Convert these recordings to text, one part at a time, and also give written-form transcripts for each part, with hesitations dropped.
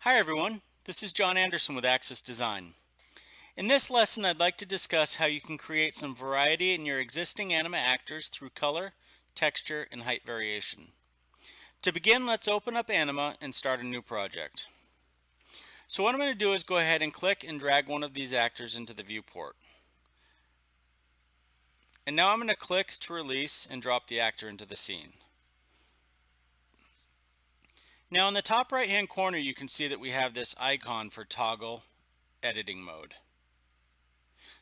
Hi everyone, this is John Anderson with Axis Design. In this lesson I'd like to discuss how you can create some variety in your existing Anima actors through color, texture, and height variation. To begin, let's open up Anima and start a new project. So what I'm going to do is go ahead and click and drag one of these actors into the viewport. And now I'm going to click to release and drop the actor into the scene. Now in the top right hand corner you can see that we have this icon for toggle editing mode.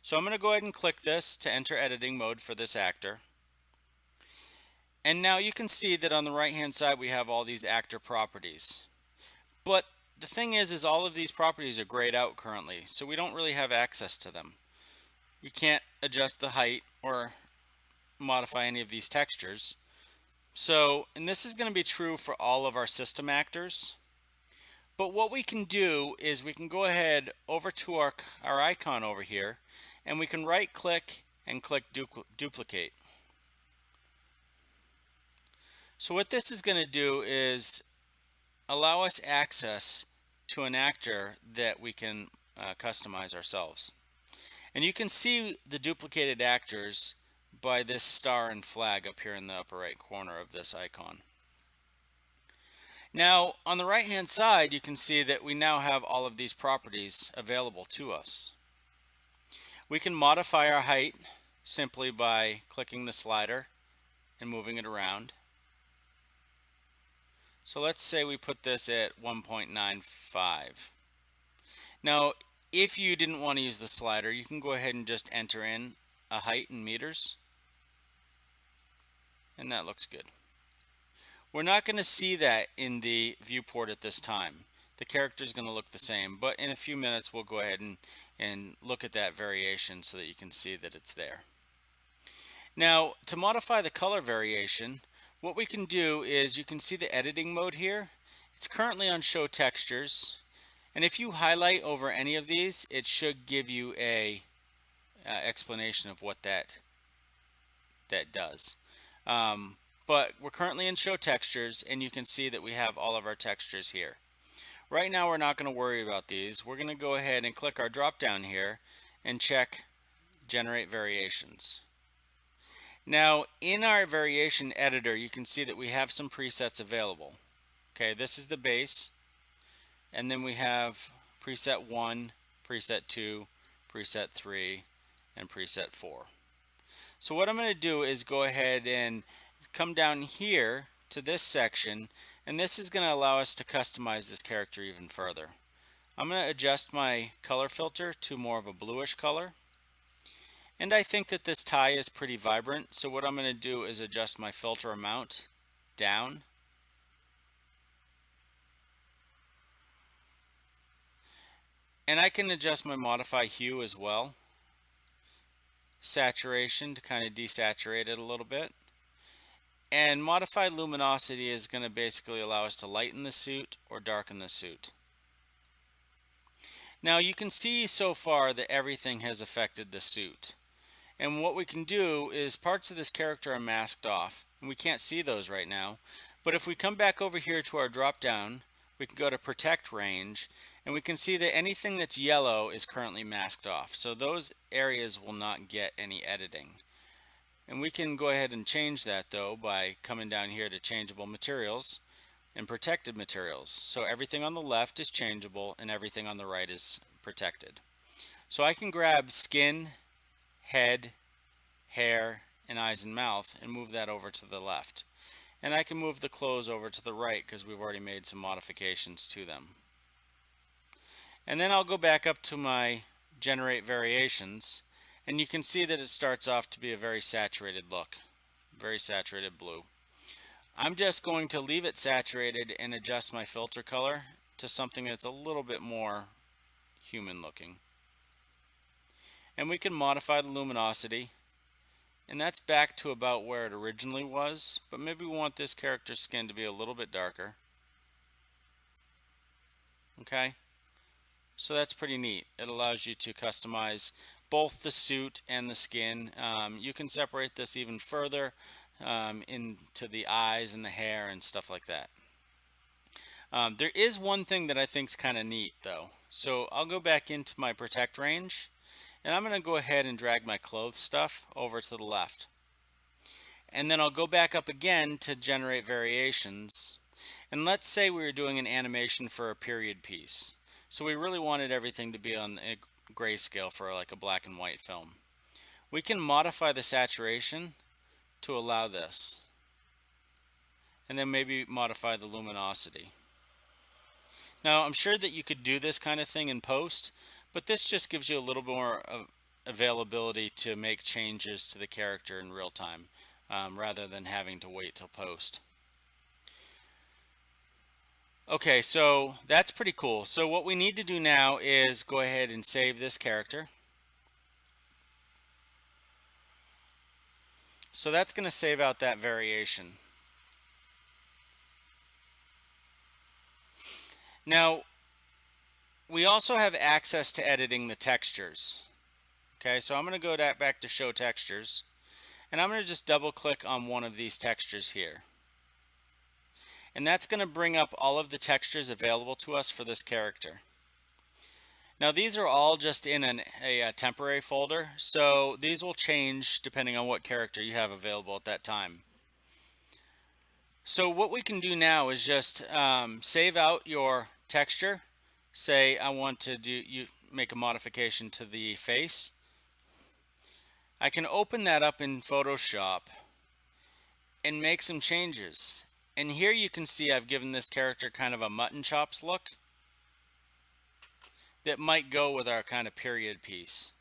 So I'm going to go ahead and click this to enter editing mode for this actor. And now you can see that on the right hand side we have all these actor properties. But the thing is all of these properties are grayed out currently, so we don't really have access to them. We can't adjust the height or modify any of these textures. And this is going to be true for all of our system actors. But what we can do is we can go ahead over to our icon over here, and we can right click and click duplicate. So what this is going to do is allow us access to an actor that we can customize ourselves. And you can see the duplicated actors by this star and flag up here in the upper right corner of this icon. Now on the right hand side you can see that we now have all of these properties available to us. We can modify our height simply by clicking the slider and moving it around. So let's say we put this at 1.95. Now if you didn't want to use the slider, you can go ahead and just enter in a height in meters, and that looks good. We're not going to see that in the viewport at this time. The character is going to look the same, but in a few minutes we'll go ahead and look at that variation so that you can see that it's there. Now to modify the color variation, what we can do is you can see the editing mode here. It's currently on show textures, and if you highlight over any of these it should give you a explanation of what that does. But we're currently in show textures, and you can see that we have all of our textures here. Right now we're not going to worry about these. We're going to go ahead and click our drop down here and check generate variations. Now in our variation editor you can see that we have some presets available. Okay, this is the base, and then we have preset 1, preset 2, preset 3, and preset 4. So what I'm going to do is go ahead and come down here to this section, and this is going to allow us to customize this character even further. I'm going to adjust my color filter to more of a bluish color. And I think that this tie is pretty vibrant, so what I'm going to do is adjust my filter amount down. And I can adjust my modify hue as well. Saturation to kind of desaturate it a little bit. And modified luminosity is going to basically allow us to lighten the suit or darken the suit. Now you can see so far that everything has affected the suit. And what we can do is parts of this character are masked off, and we can't see those right now. But if we come back over here to our drop down, we can go to protect range, and we can see that anything that's yellow is currently masked off. So those areas will not get any editing. And we can go ahead and change that though by coming down here to changeable materials and protected materials. So everything on the left is changeable and everything on the right is protected. So I can grab skin, head, hair, and eyes and mouth and move that over to the left. And I can move the clothes over to the right because we've already made some modifications to them. And then I'll go back up to my generate variations, and you can see that it starts off to be a very saturated look, very saturated blue. I'm just going to leave it saturated and adjust my filter color to something that's a little bit more human looking. And we can modify the luminosity, and that's back to about where it originally was, but maybe we want this character's skin to be a little bit darker. Okay, so that's pretty neat. It allows you to customize both the suit and the skin. You can separate this even further into the eyes and the hair and stuff like that. There is one thing that I think is kind of neat though. So I'll go back into my protect range, and I'm going to go ahead and drag my clothes stuff over to the left. And then I'll go back up again to generate variations. And let's say we were doing an animation for a period piece. So we really wanted everything to be on a grayscale for like a black and white film. We can modify the saturation to allow this. And then maybe modify the luminosity. Now I'm sure that you could do this kind of thing in post, but this just gives you a little more availability to make changes to the character in real time, rather than having to wait till post. Okay, so that's pretty cool. So what we need to do now is go ahead and save this character. So that's going to save out that variation. Now, we also have access to editing the textures. Okay, so I'm going to go back to show textures, and I'm going to just double click on one of these textures here. And that's going to bring up all of the textures available to us for this character. Now these are all just in a temporary folder, so these will change depending on what character you have available at that time. So what we can do now is just save out your texture. Say I want to make a modification to the face. I can open that up in Photoshop and make some changes. And here you can see I've given this character kind of a mutton chops look that might go with our kind of period piece.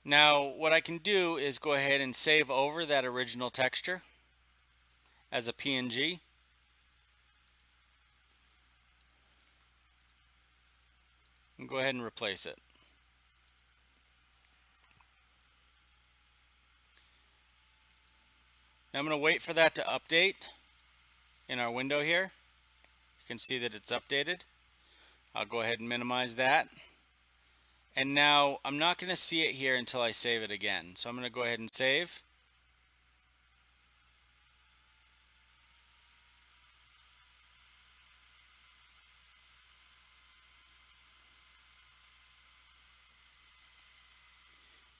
Now what I can do is go ahead and save over that original texture as a PNG. And go ahead and replace it. Now I'm going to wait for that to update in our window here. You can see that it's updated. I'll go ahead and minimize that. And now I'm not going to see it here until I save it again. So I'm going to go ahead and save.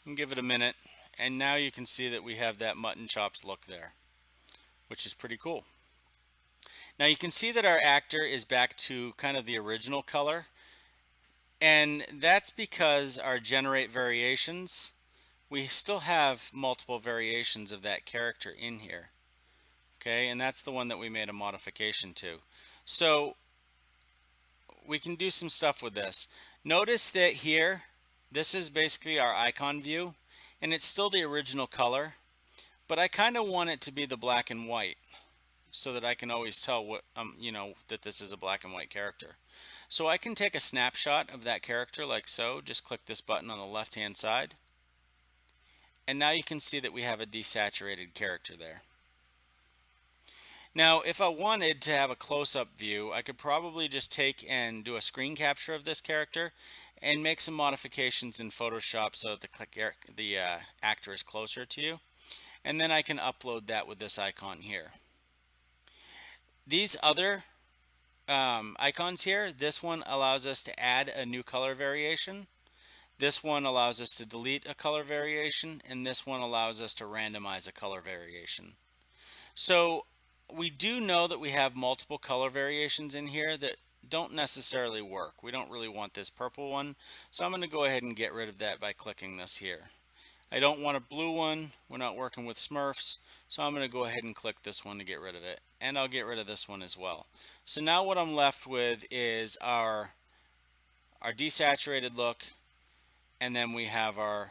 And give it a minute. And now you can see that we have that mutton chops look there, which is pretty cool. Now you can see that our actor is back to kind of the original color. And that's because our generate variations, we still have multiple variations of that character in here. Okay, and that's the one that we made a modification to. So we can do some stuff with this. Notice that here, this is basically our icon view, and it's still the original color, but I kind of want it to be the black and white so that I can always tell what that this is a black and white character. So I can take a snapshot of that character like so. Just click this button on the left hand side, and now you can see that we have a desaturated character there. Now if I wanted to have a close-up view, I could probably just take and do a screen capture of this character and make some modifications in Photoshop so that the actor is closer to you, and then I can upload that with this icon here. These other icons here, this one allows us to add a new color variation, this one allows us to delete a color variation, and this one allows us to randomize a color variation. So we do know that we have multiple color variations in here that don't necessarily work. We don't really want this purple one, so I'm going to go ahead and get rid of that by clicking this here. I don't want a blue one. We're not working with Smurfs, so I'm going to go ahead and click this one to get rid of it, and I'll get rid of this one as well. So now what I'm left with is our desaturated look, and then we have our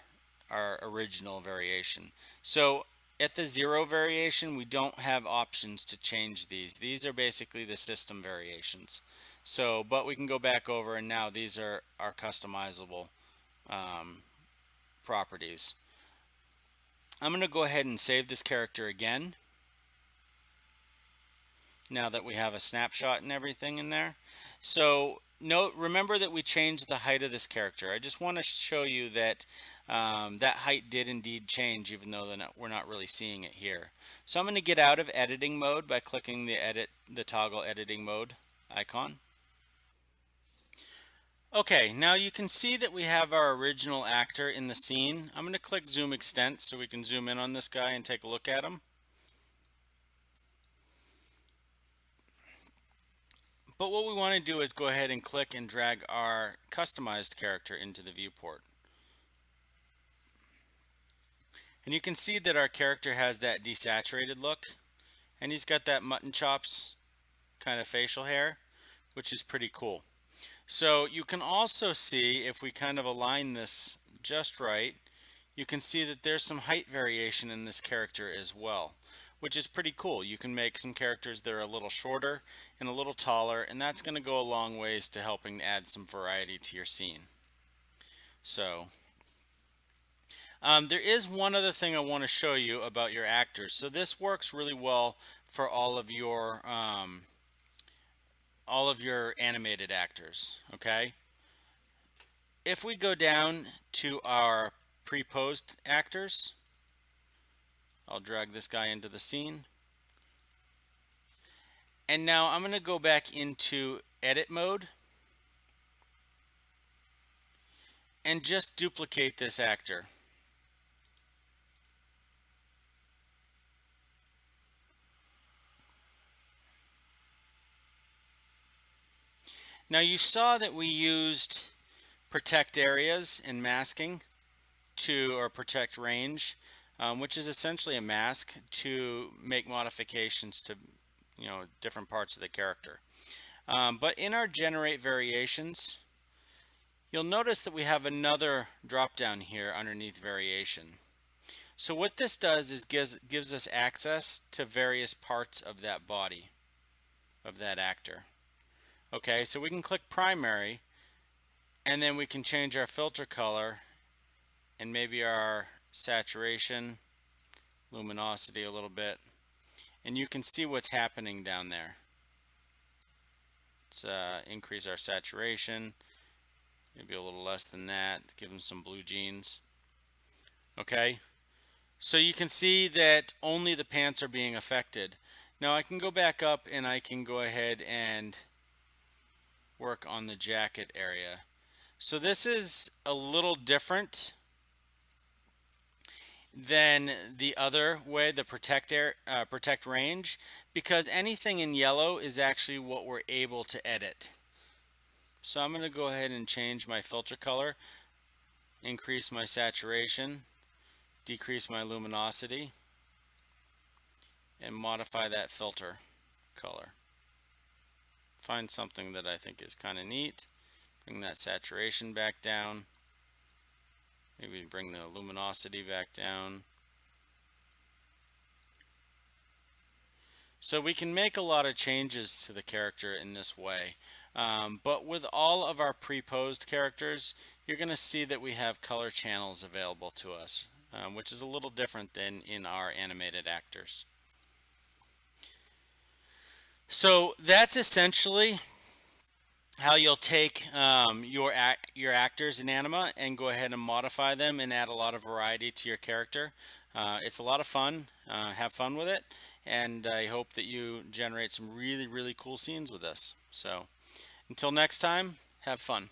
original variation. So at the 0 variation, we don't have options to change these. These are basically the system variations. So, but we can go back over, and now these are our customizable properties. I'm going to go ahead and save this character again, now that we have a snapshot and everything in there. So remember that we changed the height of this character. I just want to show you that that height did indeed change, even though we're not really seeing it here. So I'm going to get out of editing mode by clicking the toggle editing mode icon. Okay, now you can see that we have our original actor in the scene. I'm going to click zoom extent so we can zoom in on this guy and take a look at him. But what we want to do is go ahead and click and drag our customized character into the viewport. And you can see that our character has that desaturated look, and he's got that mutton chops kind of facial hair, which is pretty cool. So you can also see, if we kind of align this just right, you can see that there's some height variation in this character as well, which is pretty cool. You can make some characters that are a little shorter and a little taller, and that's going to go a long ways to helping add some variety to your scene. So there is one other thing I want to show you about your actors. So this works really well for all of your animated actors. Okay, if we go down to our pre-posed actors, I'll drag this guy into the scene. And now I'm going to go back into edit mode and just duplicate this actor. Now you saw that we used protect areas and masking or protect range, which is essentially a mask to make modifications to different parts of the character. But in our generate variations, you'll notice that we have another drop down here underneath variation. So what this does is gives us access to various parts of that body of that actor. Okay, so we can click primary, and then we can change our filter color and maybe our saturation, luminosity a little bit, and you can see what's happening down there. Let's increase our saturation, maybe a little less than that, give them some blue jeans. Okay, so you can see that only the pants are being affected. Now I can go back up and I can go ahead and work on the jacket area. So this is a little different than the other way, the protect range, because anything in yellow is actually what we're able to edit. So I'm going to go ahead and change my filter color, increase my saturation, decrease my luminosity, and modify that filter color. Find something that I think is kind of neat, bring that saturation back down, maybe bring the luminosity back down. So we can make a lot of changes to the character in this way. But with all of our pre-posed characters, you're going to see that we have color channels available to us, which is a little different than in our animated actors. So that's essentially how you'll take your actors in Anima and go ahead and modify them and add a lot of variety to your character. It's a lot of fun. Have fun with it, and I hope that you generate some really, really cool scenes with this. So until next time, have fun.